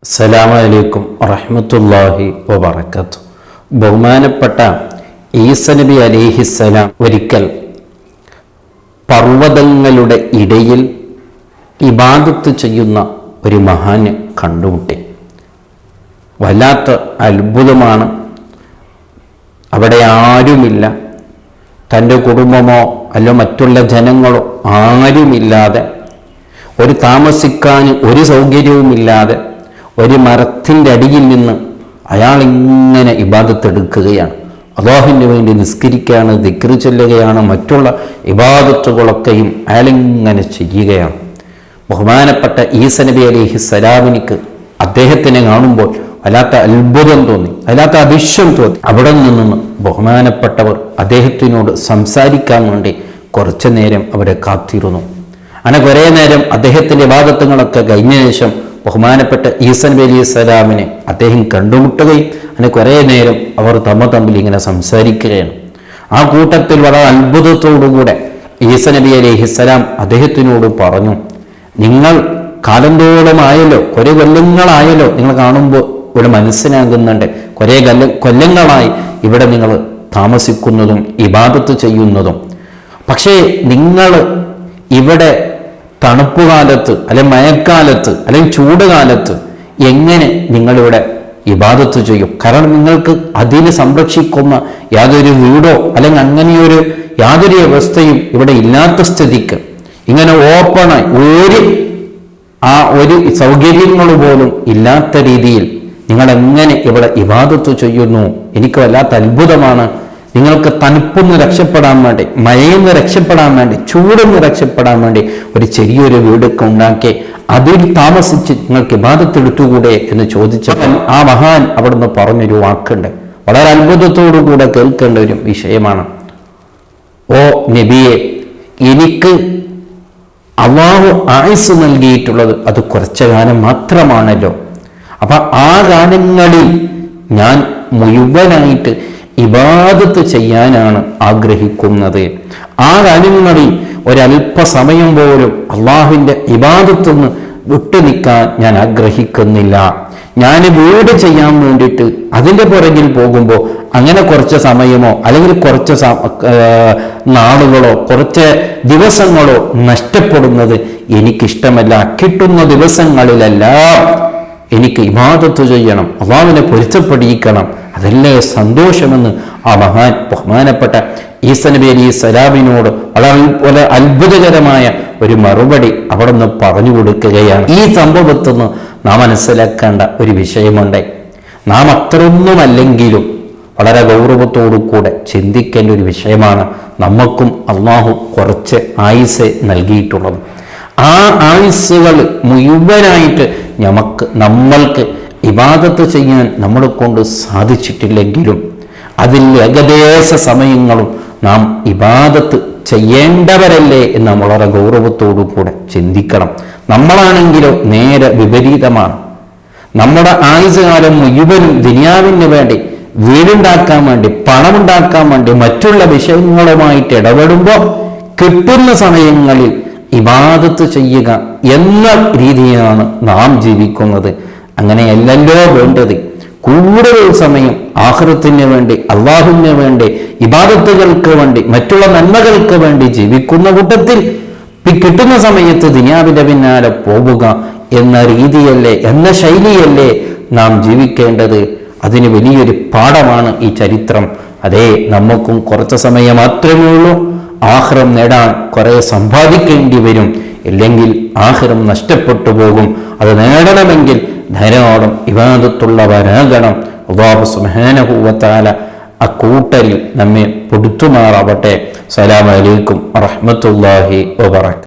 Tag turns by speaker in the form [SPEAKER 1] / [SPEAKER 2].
[SPEAKER 1] അസ്സലാമു അലൈക്കും വറഹ്മത്തുള്ളാഹി വബറകാതുഹു. ബഹുമാനപ്പെട്ട ഈസ നബി അലൈഹിസ്സലാം ഒരിക്കൽ പർവ്വതങ്ങളുടെ ഇടയിൽ ഇബാദത്ത് ചെയ്യുന്ന ഒരു മഹാനെ കണ്ടുമുട്ടി. വല്ലാത്ത അത്ഭുതമാണ്. അവിടെ ആരുമില്ല, തൻ്റെ കുടുംബമോ അല്ല മറ്റുള്ള ജനങ്ങളോ ആരുമില്ലാതെ, ഒരു താമസിക്കാൻ ഒരു സൗകര്യവുമില്ലാതെ ഒരു മരത്തിൻ്റെ അടിയിൽ നിന്ന് അയാൾ ഇങ്ങനെ ഇബാദത്ത് എടുക്കുകയാണ്. അല്ലാഹുവിന് വേണ്ടി നിസ്കരിക്കുകയാണ്, ദിക്ർ ചൊല്ലുകയാണ്, മറ്റുള്ള ഇബാദത്തുകളൊക്കെയും അയാളിങ്ങനെ ചെയ്യുകയാണ്. ബഹുമാനപ്പെട്ട ഈസ നബി അലൈഹിസ്സലാമിനിക്ക് അദ്ദേഹത്തിനെ കാണുമ്പോൾ വല്ലാത്ത അത്ഭുതം തോന്നി, വല്ലാത്ത അതിശയം തോന്നി. അവിടെ നിന്ന് ബഹുമാനപ്പെട്ടവർ അദ്ദേഹത്തിനോട് സംസാരിക്കാൻ വേണ്ടി കുറച്ചു നേരം അവരെ കാത്തിരുന്നു. അങ്ങനെ കുറേ നേരം അദ്ദേഹത്തിൻ്റെ ഇബാദത്തുകളൊക്കെ കഴിഞ്ഞ ശേഷം ബഹുമാനപ്പെട്ട ഈസ നബി അലൈഹിസ്സലാമിനെ അദ്ദേഹം കണ്ടുമുട്ടുകയും അങ്ങനെ കുറേ നേരം അവർ തമ്മിൽ ഇങ്ങനെ സംസാരിക്കുകയാണ്. ആ കൂട്ടത്തിൽ വളരെ അത്ഭുതത്തോടുകൂടെ ഈസ നബി അലൈഹിസ്സലാം അദ്ദേഹത്തിനോട് പറഞ്ഞു, നിങ്ങൾ കാലന്തോളമായല്ലോ, കുറേ കൊല്ലങ്ങളായല്ലോ നിങ്ങൾ കാണുമ്പോൾ ഇവിടെ മനസ്സിലാകുന്നുണ്ട്, കുറേ കൊല്ലങ്ങളായി ഇവിടെ നിങ്ങൾ താമസിക്കുന്നതും ഇബാദത്ത് ചെയ്യുന്നതും. പക്ഷേ നിങ്ങൾ ഇവിടെ തണുപ്പ് കാലത്ത് അല്ലെങ്കിൽ മഴക്കാലത്ത് അല്ലെങ്കിൽ ചൂട് കാലത്ത് എങ്ങനെ നിങ്ങളിവിടെ ഇബാദത്ത് ചെയ്യും? കാരണം നിങ്ങൾക്ക് അതിനെ സംരക്ഷിക്കുന്ന യാതൊരു വീടോ അല്ലെങ്കിൽ അങ്ങനെയൊരു യാതൊരു വ്യവസ്ഥയും ഇവിടെ ഇല്ലാത്ത സ്ഥിതിക്ക് ഇങ്ങനെ ഓപ്പണായി ഒരു സൗകര്യങ്ങൾ പോലും ഇല്ലാത്ത രീതിയിൽ നിങ്ങൾ എങ്ങനെ ഇവിടെ ഇബാദത്ത് ചെയ്യുന്നു? എനിക്ക് വല്ലാത്ത അത്ഭുതമാണ്. നിങ്ങൾക്ക് തണുപ്പൊന്ന് രക്ഷപ്പെടാൻ വേണ്ടി, മഴയെന്ന് രക്ഷപ്പെടാൻ വേണ്ടി, ചൂടെന്ന് രക്ഷപ്പെടാൻ വേണ്ടി ഒരു ചെറിയൊരു വീടൊക്കെ ഉണ്ടാക്കി അതിൽ താമസിച്ച് നിങ്ങൾക്ക് ഇബാദത്ത് എടുത്തുകൂടെ എന്ന് ചോദിച്ചപ്പോൾ ആ മഹാൻ അവിടുന്ന് പറഞ്ഞൊരു വാക്കുണ്ട്, വളരെ അത്ഭുതത്തോടുകൂടെ കേൾക്കേണ്ട ഒരു വിഷയമാണ്. ഓ നബിയെ, എനിക്ക് അല്ലാഹു ആയുസ് നൽകിയിട്ടുള്ളത് അത് കുറച്ചു കാലം മാത്രമാണല്ലോ. അപ്പൊ ആ കാലങ്ങളിൽ ഞാൻ മുഴുവനായിട്ട് ഇബാദത്ത് ചെയ്യാനാണ് ആഗ്രഹിക്കുന്നത്. ആ കാലങ്ങളിൽ ഒരല്പസമയം പോലും അള്ളാഹുവിൻ്റെ ഇബാദത്തൊന്ന് വിട്ടു നിൽക്കാൻ ഞാൻ ആഗ്രഹിക്കുന്നില്ല. ഞാൻ വീട് ചെയ്യാൻ വേണ്ടിയിട്ട് അതിൻ്റെ പുറകിൽ പോകുമ്പോൾ അങ്ങനെ കുറച്ച് സമയമോ അല്ലെങ്കിൽ കുറച്ച് നാളുകളോ കുറച്ച് ദിവസങ്ങളോ നഷ്ടപ്പെടുന്നത് എനിക്കിഷ്ടമല്ല. കിട്ടുന്ന ദിവസങ്ങളിലെല്ലാം എനിക്ക് ഇബാദത്ത് ചെയ്യണം, അള്ളാഹുവിനെ പൊരുത്തപ്പെടിയിക്കണം, അതല്ലേ സന്തോഷമെന്ന് ആ ബഹുമാനപ്പെട്ട ഈസ നബി അലൈഹിസ്സലാമിനോട് വളരെ അത്ഭുതകരമായ ഒരു മറുപടി അവിടെ നിന്ന് പറഞ്ഞു കൊടുക്കുകയാണ്. ഈ സംഭവത്തിൽ നിന്ന് നാം മനസ്സിലാക്കേണ്ട ഒരു വിഷയമുണ്ട്. നാം അത്രയൊന്നുമല്ലെങ്കിലും വളരെ ഗൗരവത്തോടു കൂടെ ചിന്തിക്കേണ്ട ഒരു വിഷയമാണ്. നമുക്കും അള്ളാഹു കുറച്ച് ആയുസ് നൽകിയിട്ടുള്ളത്. ആ ആയുസ്സുകൾ മുഴുവനായിട്ട് നമ്മൾക്ക് ഇബാദത്ത് ചെയ്യാൻ നമ്മളെ കൊണ്ട് സാധിച്ചിട്ടില്ലെങ്കിലും അതിൽ ഏകദേശ സമയങ്ങളും നാം ഇബാദത്ത് ചെയ്യേണ്ടവരല്ലേ എന്ന് നമ്മൾ വളരെ ഗൗരവത്തോടു കൂടെ ചിന്തിക്കണം. നമ്മളാണെങ്കിലോ നേരെ വിപരീതമാണ്. നമ്മുടെ ആയുസ്സുകാലം മുഴുവനും ദുനിയാവിന് വേണ്ടി, വീടുണ്ടാക്കാൻ വേണ്ടി, പണമുണ്ടാക്കാൻ വേണ്ടി, മറ്റുള്ള വിഷയങ്ങളുമായിട്ട് ഇടപെടുമ്പോൾ കിട്ടുന്ന സമയങ്ങളിൽ ഇബാദത്ത് ചെയ്യുക എന്ന രീതിയാണ് നാം ജീവിക്കുന്നത്. അങ്ങനെയല്ലല്ലോ വേണ്ടത്. കൂടുതൽ സമയം ആഖിറത്തിന് വേണ്ടി, അള്ളാഹുവിന് വേണ്ടി, ഇബാദത്തുകൾക്ക് വേണ്ടി, മറ്റുള്ള നന്മകൾക്ക് വേണ്ടി ജീവിക്കുന്ന കൂട്ടത്തിൽ കിട്ടുന്ന സമയത്ത് ദുനിയാവിന്റെ പിന്നാലെ പോവുക എന്ന രീതിയല്ലേ, എന്ന ശൈലിയല്ലേ നാം ജീവിക്കേണ്ടത്? അതിന് വലിയൊരു പാഠമാണ് ഈ ചരിത്രം. അതേ, നമുക്കും കുറച്ച് സമയം മാത്രമേ ഉള്ളൂ. ആഖിറം നേടാൻ കുറെ സമ്പാദിക്കേണ്ടി വരും, ഇല്ലെങ്കിൽ ആഖിറം നഷ്ടപ്പെട്ടു പോകും. അത് നേടണമെങ്കിൽ ധാരാളം ഇബാദത്തുള്ളവരാകണം. അല്ലാഹു സുബ്ഹാനഹു വ തആല അക്കൂട്ടരിൽ നമ്മെ പൊടുത്തുമാറാവട്ടെ. അസ്സലാമു അലൈക്കും വറഹ്മത്തുള്ളാഹി വബറകാതുഹു.